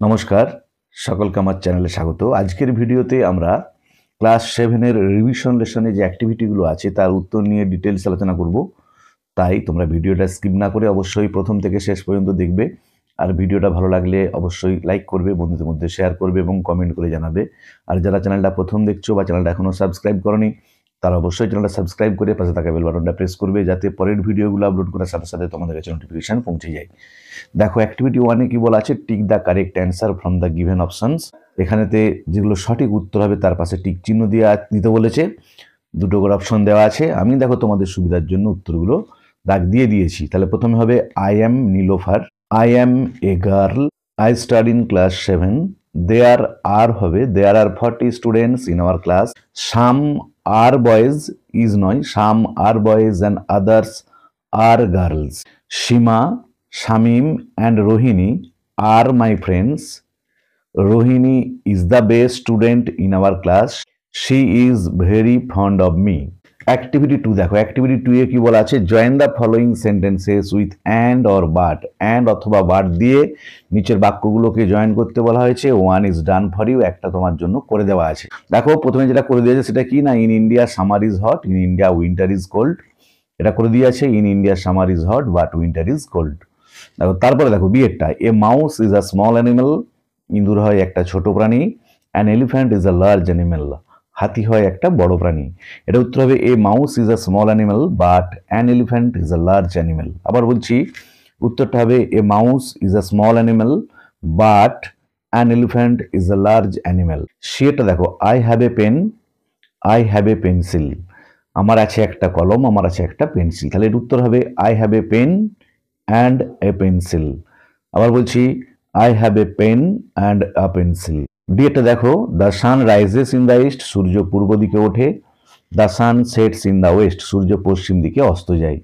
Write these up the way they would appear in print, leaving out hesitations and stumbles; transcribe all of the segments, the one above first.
নমস্কার, সকলকে আমার চ্যানেলে স্বাগত। আজকের ভিডিওতে আমরা ক্লাস 7 এর রিভিশন লেসনে যে অ্যাক্টিভিটিগুলো আছে তার উত্তর নিয়ে ডিটেইলস আলোচনা করব। তাই তোমরা ভিডিওটা স্কিপ না করে অবশ্যই প্রথম থেকে শেষ পর্যন্ত দেখবে। আর ভিডিওটা ভালো লাগলে অবশ্যই লাইক করবে, বন্ধুদের মধ্যে শেয়ার করবে এবং কমেন্ট করে জানাবে। আর যারা চ্যানেলটা প্রথম দেখছো বা চ্যানেলটা এখনও সাবস্ক্রাইব করনি তারা অবশ্যই চ্যানেলটা সাবস্ক্রাইব করে পাশে থাকা বেল বাটনটা প্রেস করবে, যাতে পরের ভিডিওগুলো আপলোড করার সাথে সাথে তোমাদের কাছে নোটিফিকেশন পৌঁছে যায়। দেখো অ্যাক্টিভিটি 1-এ কি বলা আছে, tick the correct answer from the given options. এখানেতে যেগুলো সঠিক উত্তর হবে তার পাশে টিক চিহ্ন দিয়ে দিতে বলেছে। দুটো করে অপশন দেওয়া আছে। আমি দেখো তোমাদের সুবিধার জন্য উত্তরগুলো দাগ দিয়ে দিয়েছি। তাহলে প্রথমে হবে I am Nilofar, I am a girl, I study in class 7, there are হবে there are 40 students in our class, some are boys is নয়, some are boys and others are girls, Seema, Shamim and Rohini are my friends. Rohini is the best student in our class. She is very fond of me. Activity 2 দেখো, Activity 2 এ কি বলা আছে, join the following sentences with and or but. And অথবা but দিয়ে নিচের বাক্যগুলোকে join করতে বলা হয়েছে। One is done for you, একটা তোমার জন্য করে দেওয়া আছে। দেখো প্রথমে যেটা করে দিয়েছে সেটা কি না, in India summer is hot, in India winter is cold. এটা করে দিয়েছে, in India summer is hot but winter is cold. দেখো তারপরে দেখো বিয়েরটা, a mouse is a small animal, ইঁদুর হয় একটা ছোট প্রাণী, an elephant is a large animal, হাতি হয় একটা বড় প্রাণী। এটা উত্তর হবে a mouse is a small animal but an elephant is a large animal. আবার বলছি উত্তরটা হবে a mouse is a small animal but an elephant is a large animal. সেটা দেখো, I have a pen, I have a pencil, আমার আছে একটা কলম, আমার আছে একটা পেন্সিল। তাহলে এর উত্তর হবে I have a pen and a pencil. আবার বলছি I have a pen and a pencil. ডিটা দেখো, the sun rises in the east, সূর্য পূর্ব দিকে ওঠে, the sun sets in the west, সূর্য পশ্চিম দিকে অস্ত যায়।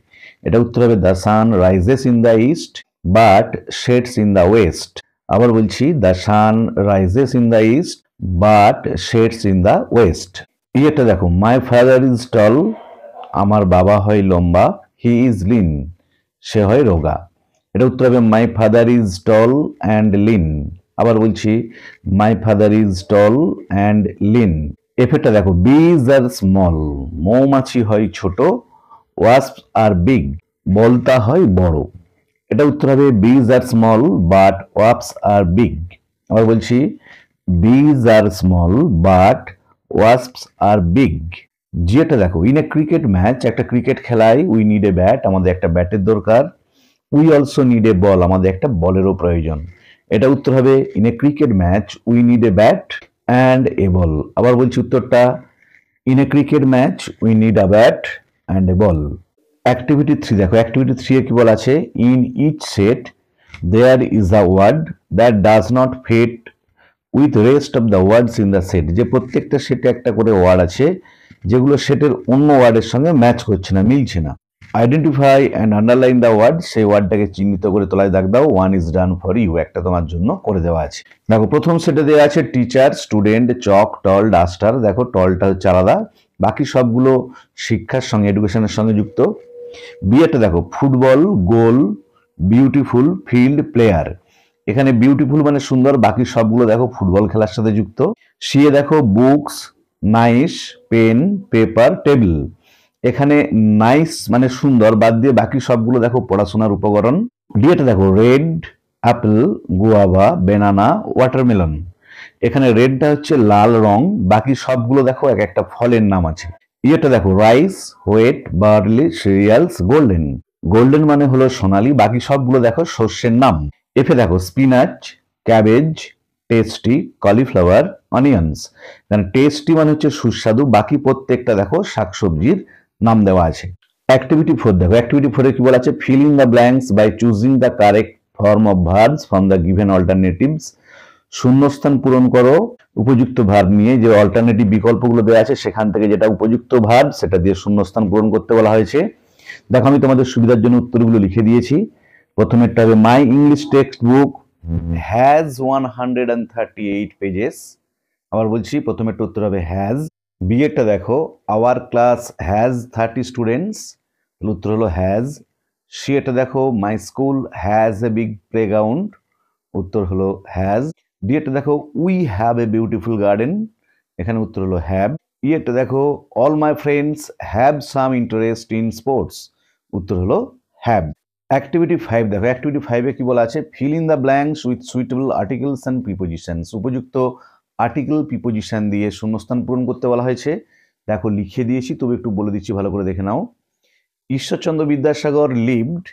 এটা উত্তর হবে the sun rises in the east but sets in the west. আবার বলছি the sun rises in the east but sets in the West. এটা দেখো, মাই ফাদার ইজ টল, আমার বাবা হয় লম্বা, হি ইজ লিন, সে হয় রোগা। এটা উত্তর হবে my father is tall and lean. আবার বলছি my father is tall and lean. এফেক্টটা দেখো, বিজ আর স্মল, মৌমাছি হয় ছোট, ওয়াস্প আর বিগ, বলতা হয় বড়। এটা উত্তর হবে bees are small but wasps are big. আবার বলছি bees are small but wasps are big. যেটা দেখো, ইন এ ক্রিকেট ম্যাচ, একটা ক্রিকেট খেলায় উই নিড এ ব্যাট, আমাদের একটা ব্যাটের দরকার, we also need a ball, আমাদের একটা বলেরও প্রয়োজন। এটা উত্তর হবে in a cricket match we need a bat and a ball. আবার বলছি উত্তরটা, in a cricket match we need a bat and a ball. Activity 3 দেখো, অ্যাক্টিভিটি 3 এ কি বলা আছে, in each set there is a word that does not fit with rest of the words in the set. যে প্রত্যেকটা সেটে একটা করে ওয়ার্ড আছে যেগুলো সেটের অন্য ওয়ার্ডের সঙ্গে ম্যাচ করছে না, মিলছে না। Identify and underline the word, সেই ওয়ার্ডটাকে চিহ্নিত করে তলায় দাগ দাও। One is done for you, একটা তোমার জন্য করে দেওয়া আছে। দেখো প্রথম সেটে দেওয়া আছে টিচার, স্টুডেন্ট, চক, টল, ডাস্টার। দেখো টলটা হচ্ছে আলাদা, বাকি সবগুলো শিক্ষার সঙ্গে এডুকেশনের সঙ্গে যুক্ত। বিয়েটা দেখো, ফুটবল, গোল, বিউটিফুল, ফিল্ড, প্লেয়ার। এখানে বিউটিফুল মানে সুন্দর, বাকি সবগুলো দেখো ফুটবল খেলার সাথে যুক্ত। সিয়ে দেখো, books, nice, pen, paper, table. এখানে নাইস মানে সুন্দর বাদ দিয়ে বাকি সবগুলো দেখো পড়াশোনার উপকরণ। ডিটা দেখো, red, Apple, guava, banana, watermelon. এখানে রেডটা হচ্ছে লাল রং, বাকি সবগুলো দেখো এক একটা ফলের নাম আছে। ইয়েটা দেখো, rice, wheat, barley, serials, golden. Golden মানে হলো সোনালি, বাকি সবগুলো দেখো শস্যের নাম। এফে দেখো, spinach, cabbage, tasty, cauliflower, onions. কারণ টেস্টি মানে হচ্ছে সুস্বাদু, বাকি প্রত্যেকটা দেখো শাকসবজির নাম দেওয়া আছে। অ্যাক্টিভিটি 4 দেখো, অ্যাক্টিভিটি 4 এ কি বলা আছে, fill in the blanks by choosing the correct form of verbs from the given alternatives. শূন্যস্থান পূরণ করো উপযুক্ত ভার্ব নিয়ে, যে অল্টারনেটিভ বিকল্পগুলো দেওয়া আছে সেখান থেকে যেটা উপযুক্ত ভার্ব সেটা দিয়ে শূন্যস্থান পূরণ করতে বলা হয়েছে। দেখো আমি তোমাদের সুবিধার জন্য উত্তরগুলো লিখে দিয়েছি। প্রথমেরটা হবে my English text book has 138 pages. আবার বলছি প্রথমেরটা উত্তর হবে হ্যাজ। বিয়েরটা দেখো, আওয়ার ক্লাস হ্যাজ 30 স্টুডেন্টস, উত্তর হলো হ্যাজ। সি এটা দেখো, my school has a big playground, উত্তর হলো হ্যাজ। ডি এরটা দেখো we have a beautiful garden, এখানে উত্তর হলো হ্যাভ। ই এরটা দেখো all my friends have some interest in sports, উত্তর হলো হ্যাভ। অ্যাক্টিভিটি 5 দেখো, অ্যাক্টিভিটি 5-এ কি বলা আছে, fill in the blanks with suitable articles and prepositions. উপযুক্ত আর্টিকেল প্রিপোজিশন দিয়ে শূন্যস্থান পূরণ করতে বলা হয়েছে। দেখো লিখে দিয়েছি, তবে একটু বলে দিচ্ছি, ভালো করে দেখে নাও। Ishwarchandra Vidyasagar lived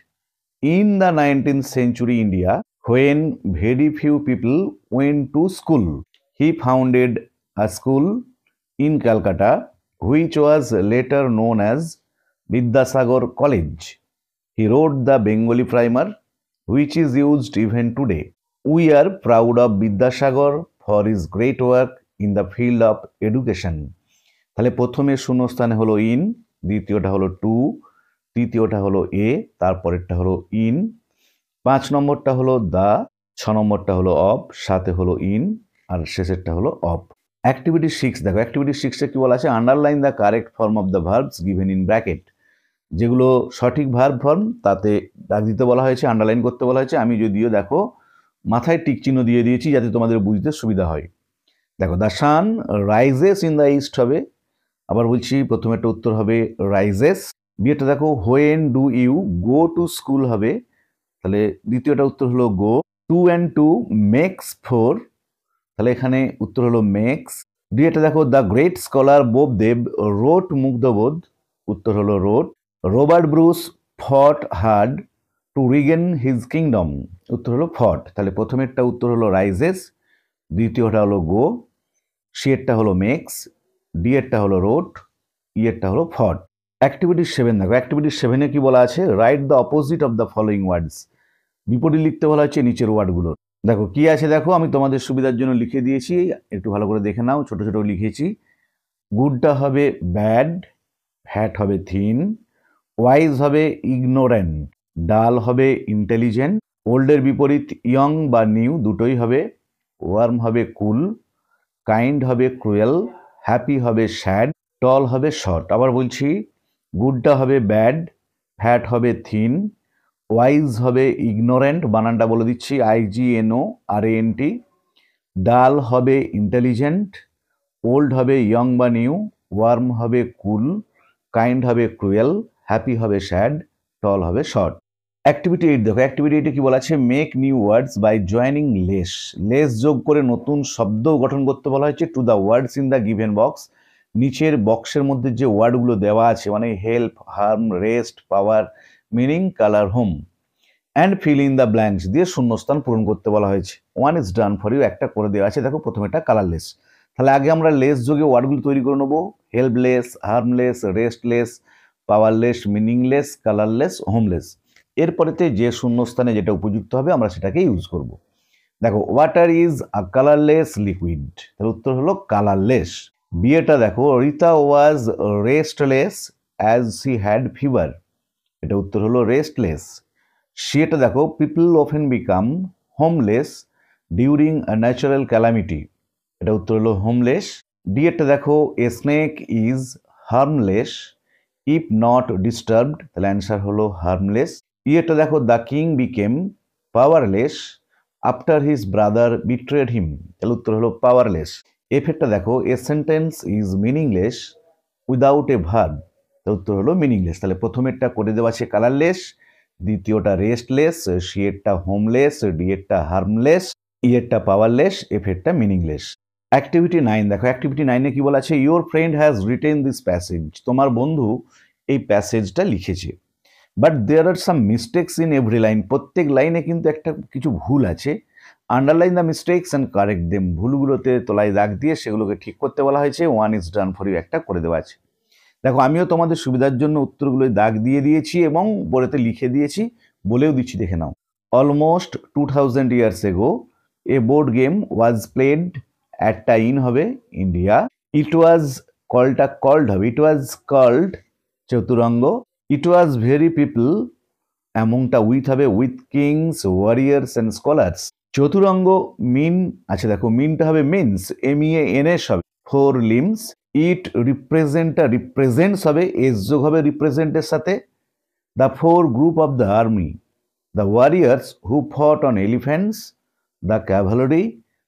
in the 19th century India when very few people went to school. He founded a school in Calcutta which was later known as Vidyasagar College. He wrote the Bengali primer which is used even today. We are proud of Vidyasagar for his great work in the field of education. তাহলে প্রথমে শূন্যস্থানে হলো in, দ্বিতীয়টা হলো two, তৃতীয়টা হলো এ, তারপরেরটা হলো in, 5 নম্বরটা হলো দা, 6 নম্বরটা হলো অফ, সাথে হলো ইন, আর শেষেরটা হলো অফ। অ্যাক্টিভিটি 6 দেখো, অ্যাক্টিভিটি 6-এ কি বলা আছে, underline the correct form of the verbs given in bracket. যেগুলো সঠিক ভার্ব ফর্ম তাতে দাগ দিতে বলা হয়েছে, আন্ডারলাইন করতে বলা হয়েছে। আমি যদিও দেখো মাথায় টিক চিহ্ন দিয়ে দিয়েছি যাতে তোমাদের বুঝতে সুবিধা হয়। দেখো the sun rises in the east হবে, আবার বলছি প্রথমে একটা উত্তর হবে রাইজেস। বিয়েটা দেখো when do you go to school হবে, তাহলে দ্বিতীয়টা উত্তর হলো গো। 2 and 2 মেক্স 4, তাহলে এখানে উত্তর হলো মেক্স। ডিএটা দেখো দ্য গ্রেট স্কলার বোপদেব রোট মুগ্ধবোধ, উত্তর হলো রোট। রবার্ট ব্রুস ফট hard to regain his kingdom, উত্তর হলো ফট। তাহলে প্রথমেরটা উত্তর হলো রাইজেস, দ্বিতীয়টা হলো গো, সি এরটা হলো মেক্স, ডি এরটা হলো রোট, ই এরটা হলো ফট। অ্যাক্টিভিটি 7 দেখো, অ্যাক্টিভিটি 7-এ কি বলা আছে, write the opposite of the following words. বিপরীত লিখতে বলা হচ্ছে নিচের ওয়ার্ডগুলোর। দেখো কি আছে দেখো, আমি তোমাদের সুবিধার জন্য লিখে দিয়েছি, একটু ভালো করে দেখে নাও, ছোট ছোট লিখেছি। গুডটা হবে ব্যাড, ফ্যাট হবে থিন, ওয়াইজ হবে ইগনোরেন্ট, ডাল হবে ইন্টেলিজেন্ট, ওল্ডের বিপরীত ইয়ং বা নিউ দুটোই হবে, ওয়ার্ম হবে কুল, কাইন্ড হবে ক্রুয়েল, হ্যাপি হবে স্যাড, টল হবে শর্ট। আবার বলছি, গুডটা হবে ব্যাড, ফ্যাট হবে থিন, ওয়াইজ হবে ইগনোরেন্ট, বানানটা বলে দিচ্ছি IGNORANT, ডাল হবে ইন্টেলিজেন্ট, ওল্ড হবে ইয়ং বা নিউ, ওয়ার্ম হবে কুল, কাইন্ড হবে ক্রুয়েল, হ্যাপি হবে স্যাড, টল হবে শর্ট। অ্যাক্টিভিটি 8 দেখো, অ্যাক্টিভিটি 8-এ কি বলা আছে, make new words by joining less. Less যোগ করে নতুন শব্দ গঠন করতে বলা হয়েছে to the words in the given box. নিচের বক্সের মধ্যে যে ওয়ার্ডগুলো দেওয়া আছে, মানে help, harm, rest, power, meaning, colour, home, and fill in the blanks দিয়ে শূন্যস্থান পূরণ করতে বলা হয়েছে। One is done for you, একটা করে দেওয়া আছে। দেখো প্রথমে এটা কালারলেস, তাহলে আগে আমরা লেস যোগে ওয়ার্ডগুলো তৈরি করে নেবো, helpless, harmless, restless, powerless, meaningless, colourless, homeless. এরপরেতে যে শূন্যস্থানে যেটা উপযুক্ত হবে আমরা সেটাকে ইউজ করব। দেখো water is a colourless liquid, তাহলে উত্তর হলো কালারলেস। বিয়েটা দেখো Rita was restless as she had fever, এটা উত্তর হলো রেস্টলেস। সেটা দেখো people often become homeless during a natural calamity, এটা উত্তর হলো হোমলেস। ডি এরটা দেখো a snake is harmless if not disturbed, তাহলে অ্যান্সার হলো হার্মলেস। ই এরটা দেখো the king became powerless after his brother betrayed him, তাহলে উত্তর হলো পাওয়ারলেস। এফ এরটা দেখো a sentence is meaningless without a verb, তাহলে উত্তর হলো মিনিংলেস। তাহলে প্রথমেরটা করে দেওয়া আছে কালারলেস, দ্বিতীয়টা রেস্টলেস, সি এরটা হোমলেস, ডি এরটা হার্মলেস, ই এরটা পাওয়ারলেস, এফ এরটা মিনিংলেস। অ্যাক্টিভিটি 9 দেখো, অ্যাক্টিভিটি 9-এ কি বলা আছে, your friend has written this passage, তোমার বন্ধু এই প্যাসেজটা লিখেছে, but there are some mistakes in every line, প্রত্যেক লাইনে কিন্তু একটা কিছু ভুল আছে। Underline the mistakes and correct them, ভুলগুলোতে তলায় দাগ দিয়ে সেগুলোকে ঠিক করতে বলা হয়েছে। One is done for you, একটা করে দেওয়া আছে। দেখো আমিও তোমাদের সুবিধার জন্য উত্তরগুলোয় দাগ দিয়ে দিয়েছি এবং বোর্ডেতে লিখে দিয়েছি, বলেও দিচ্ছি, দেখে নাও। Almost 2000 years ago a board game was played at টাইন হবে ইন্ডিয়া, ইট ওয়াজ কলটা কল্ড হবে, it was called Chaturanga, it was very people, অ্যামংটা উইথ হবে, with kings, warriors and scholars. Chaturanga mean, আচ্ছা দেখো মিনটা হবে মিনস, MEANS হবে, 4 limbs, ইট রিপ্রেজেন্টস হবে, এস যোগ হবে রিপ্রেজেন্টের সাথে, the 4 group of the army, the warriors who fought on elephants, the cavalry,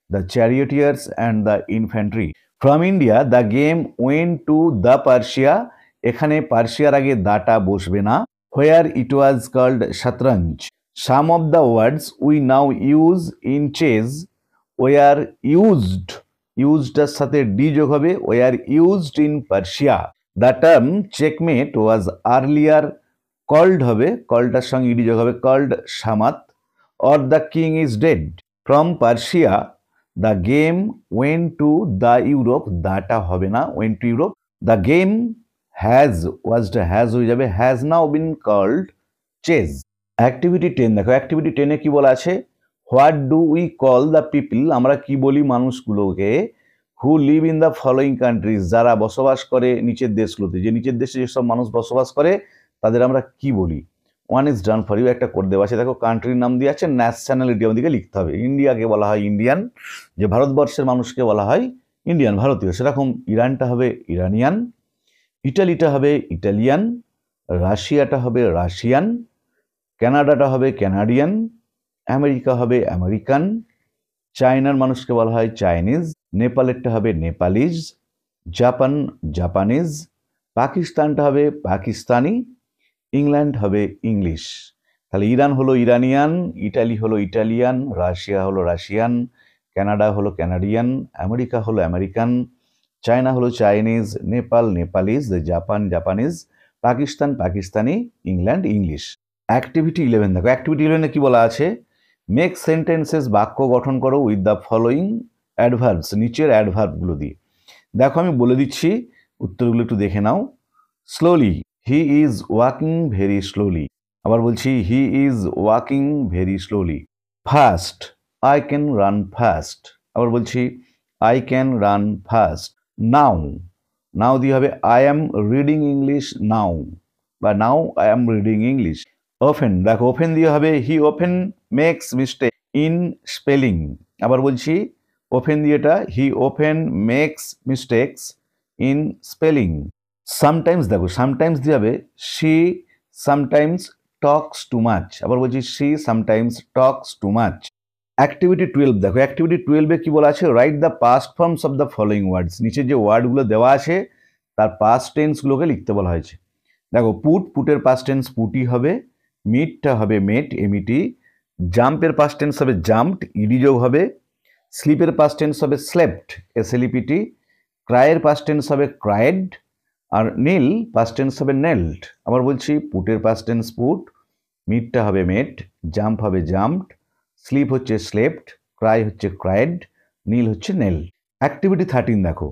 the charioteers, and the infantry. From India, the game went to the Persia. এখানে পার্সিয়ার আগে দাটা বসবে না। Where it was called shatranj. Some of the words we now use in chess were used এর সাথে D যোগ হবে, were used in Persia. The term checkmate was earlier called হবে, কলটার সঙ্গে ইডি যোগ হবে, called shamat or the king is dead. From Persia, the game went to the Europe. দাটা হবে না, went to Europe. The game has হয়ে যাবে, has now been called chess. Activity 10 দেখো, activity 10-এ কি বলা আছে? What do we call the people, আমরা কি বলি মানুষগুলোকে, হু live in the following countries, যারা বসবাস করে নিচের দেশগুলোতে, যে নিচের দেশে যেসব মানুষ বসবাস করে তাদের আমরা কি বলি? One is done for you, একটা করে দেওয়া আছে দেখো, কান্ট্রির নাম দিয়ে আছে, ন্যাশনালিটি আমাদেরকে লিখতে হবে। ইন্ডিয়াকে বলা হয় ইন্ডিয়ান, যে ভারতবর্ষের মানুষকে বলা হয় ইন্ডিয়ান, ভারতীয়, সেরকম ইরানটা হবে ইরানিয়ান, ইটালিটা হবে ইটালিয়ান, রাশিয়াটা হবে রাশিয়ান, কানাডাটা হবে ক্যানাডিয়ান, আমেরিকা হবে আমেরিকান, চায়নার মানুষকে বলা হয় চাইনিজ, নেপালেরটা হবে নেপালিজ, জাপান জাপানিজ, পাকিস্তানটা হবে পাকিস্তানি, ইংল্যান্ড হবে ইংলিশ। তাহলে ইরান হলো ইরানিয়ান, ইটালি হলো ইটালিয়ান, রাশিয়া হলো রাশিয়ান, কানাডা হলো ক্যানাডিয়ান, আমেরিকা হলো আমেরিকান, চায়না হলো Chinese, Nepal Nepalese, Japan Japanese, Pakistan Pakistani, England English. Activity 11 দেখো, অ্যাক্টিভিটি 11-এ কি বলা আছে? মেক সেন্টেন্সেস, বাক্য গঠন করো উইথ দ্য ফলোয়িং অ্যাডভার্বস, নিচের অ্যাডভার্বগুলো দিয়ে। দেখো আমি বলে দিচ্ছি, উত্তরগুলো একটু দেখে নাও। Slowly, he is walking very slowly. আবার বলছি, he is walking very slowly. Fast, I can run fast. আবার বলছি, I can run fast. Now, now দিয়ে হবে I am reading English now, বা now I am reading English. Often, দেখো often দিয়ে হবে he often makes mistake in spelling. আবার বলছি ওপেন দিয়েটা he often makes mistakes in spelling. Sometimes, দেখো সামটাইমস দিয়ে হবে she sometimes talks too much. আবার বলছি she sometimes talks too much. Activity 12 দেখো, অ্যাক্টিভিটি 12-এ কি বলা আছে? Write the past forms of the following words. নিচে যে ওয়ার্ডগুলো দেওয়া আছে তার পাস্ট টেন্সগুলোকে লিখতে বলা হয়েছে। দেখো পুটের পাস্ট টেন্স পুটি হবে, মিটটা হবে মেট এমইটি, জাম্পের পাস্ট টেন্স হবে জাম্পড ইডি যোগ হবে, স্লিপের পাস্ট টেন্স হবে স্লেপ্ট এসএলইপিটি, ক্রায়ের পাস্ট টেন্স হবে ক্রায়েড, আর নীল পাস্ট টেন্স হবে নেল্ড। আবার বলছি পুটের পাস্ট টেন্স পুট, মিটটা হবে মেট, জাম্প হবে জাম্পড, স্লিপ হচ্ছে স্লেপ্ট, ক্রাই হচ্ছে ক্রায়েড, নীল হচ্ছে নেল। অ্যাক্টিভিটি 13 দেখো,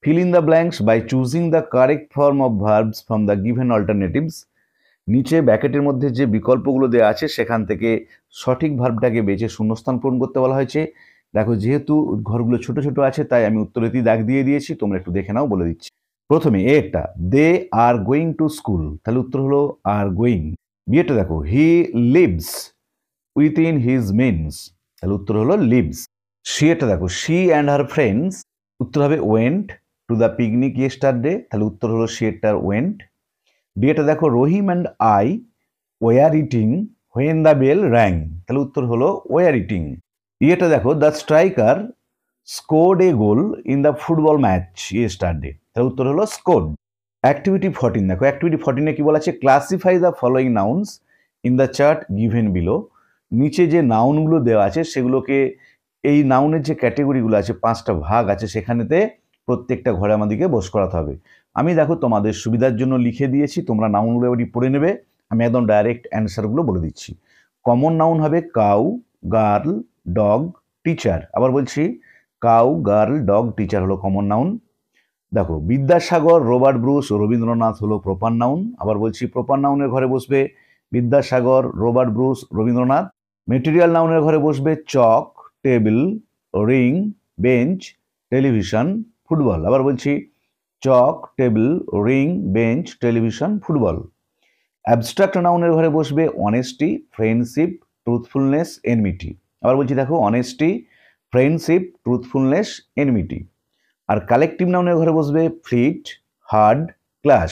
fill in the blanks by choosing the correct form of verbs from the given alternatives. নিচে ব্র্যাকেটের মধ্যে যে বিকল্পগুলো দেওয়া আছে সেখান থেকে সঠিক ভার্বটাকে বেছে শূন্যস্থান পূরণ করতে বলা হয়েছে। দেখো যেহেতু ঘরগুলো ছোট ছোট আছে তাই আমি উত্তরেতেই দাগ দিয়ে দিয়েছি, তোমরা একটু দেখে নাও, বলে দিচ্ছি। প্রথমে এটা দে আর গোয়িং টু স্কুল, তাহলে উত্তর হলো আর গোয়িং। বিয়েটা দেখো he lives within his means, তাহলে উত্তর হলো লিভস। সিটা দেখো শি অ্যান্ড হার ফ্রেন্ডস, উত্তর হবে went to the picnic yesterday, তাহলে উত্তর হলো সিটার ওয়েন্ট। ডিটা দেখো Rahim and I were eating when the bell rang, তাহলে উত্তর হলো ওয়ার ইটিং। ইয়েটা দেখো the striker scored a goal in the football match yesterday, তাহলে উত্তর হলো স্কোর্ড। অ্যাক্টিভিটি 14 দেখো, অ্যাক্টিভিটি 14-এ কি বলা আছে? Classify the following nouns in the chart given below. নিচে যে নাউনগুলো দেওয়া আছে সেগুলোকে, এই নাউনের যে ক্যাটেগরিগুলো আছে 5টা ভাগ আছে, সেখানেতে প্রত্যেকটা ঘরে আমাদেরকে বস করাতে হবে। আমি দেখো তোমাদের সুবিধার জন্য লিখে দিয়েছি, তোমরা নাউনগুলো এবার পড়ে নেবে, আমি একদম ডাইরেক্ট অ্যান্সারগুলো বলে দিচ্ছি। কমন নাউন হবে কাউ, গার্ল, ডগ, টিচার। আবার বলছি কাউ, গার্ল, ডগ, টিচার হলো কমন নাউন। দেখো বিদ্যাসাগর, রবার্ট ব্রুস, রবীন্দ্রনাথ হলো প্রপার নাউন। আবার বলছি প্রপার নাউনের ঘরে বসবে Vidyasagar, Robert Bruce, Rabindranath. Material নাউনের ঘরে বসবে chalk, table, ring, bench, television, football. আবার বলছি chalk, table, ring, bench, television, football. Abstract নাউনের ঘরে বসবে অনেস্টি, ফ্রেন্ডশিপ, ট্রুথফুলনেস, এনমিটি। আবার বলছি দেখো অনেস্টি, ফ্রেন্ডশিপ, ট্রুথফুলনেস, এনমিটি। আর কালেকটিভ নাউনের ঘরে বসবে ফ্লিট, হার্ড, ক্লাস।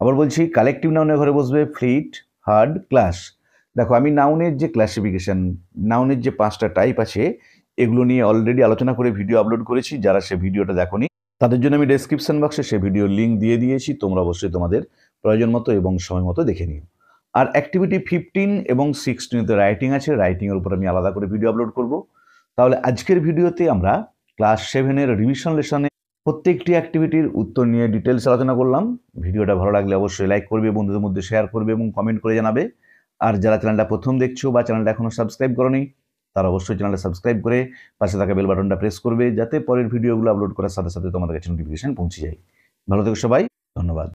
আবার বলছি কালেকটিভ নাউনের ঘরে বসবে ফ্লিট, হার্ড, ক্লাস। দেখো আমি নাউনের যে ক্লাসিফিকেশন, নাউনের যে 5টা টাইপ আছে এগুলো নিয়ে অলরেডি আলোচনা করে ভিডিও আপলোড করেছি। যারা সে ভিডিওটা দেখোনি তাদের জন্য আমি ডেসক্রিপশন বক্সে সে ভিডিওর লিঙ্ক দিয়ে দিয়েছি। তোমরা অবশ্যই তোমাদের প্রয়োজন মতো এবং সময় মতো দেখে নিও। আর অ্যাক্টিভিটি 15 এবং 16 তে রাইটিং আছে। রাইটিংয়ের উপর আমি আলাদা করে ভিডিও আপলোড করব। তাহলে আজকের ভিডিওতে আমরা ক্লাস 7-এর রিভিশন লেসনে প্রত্যেকটি অ্যাক্টিভিটির উত্তর নিয়ে ডিটেলস আলোচনা করলাম। ভিডিওটা ভালো লাগলে অবশ্যই লাইক করবে, বন্ধুদের মধ্যে শেয়ার করবে এবং কমেন্ট করে জানাবে। আর যারা চ্যানেলটা প্রথম দেখছো বা চ্যানেলটা এখনো সাবস্ক্রাইব করোনি তারা অবশ্যই চ্যানেলটা সাবস্ক্রাইব করে পাশে থাকা বেল বাটনটা প্রেস করবে, যাতে পরের ভিডিওগুলো আপলোড করার সাথে সাথে তোমাদের কাছে নোটিফিকেশন পৌঁছে যায়। ভালো থেকো সবাই, ধন্যবাদ।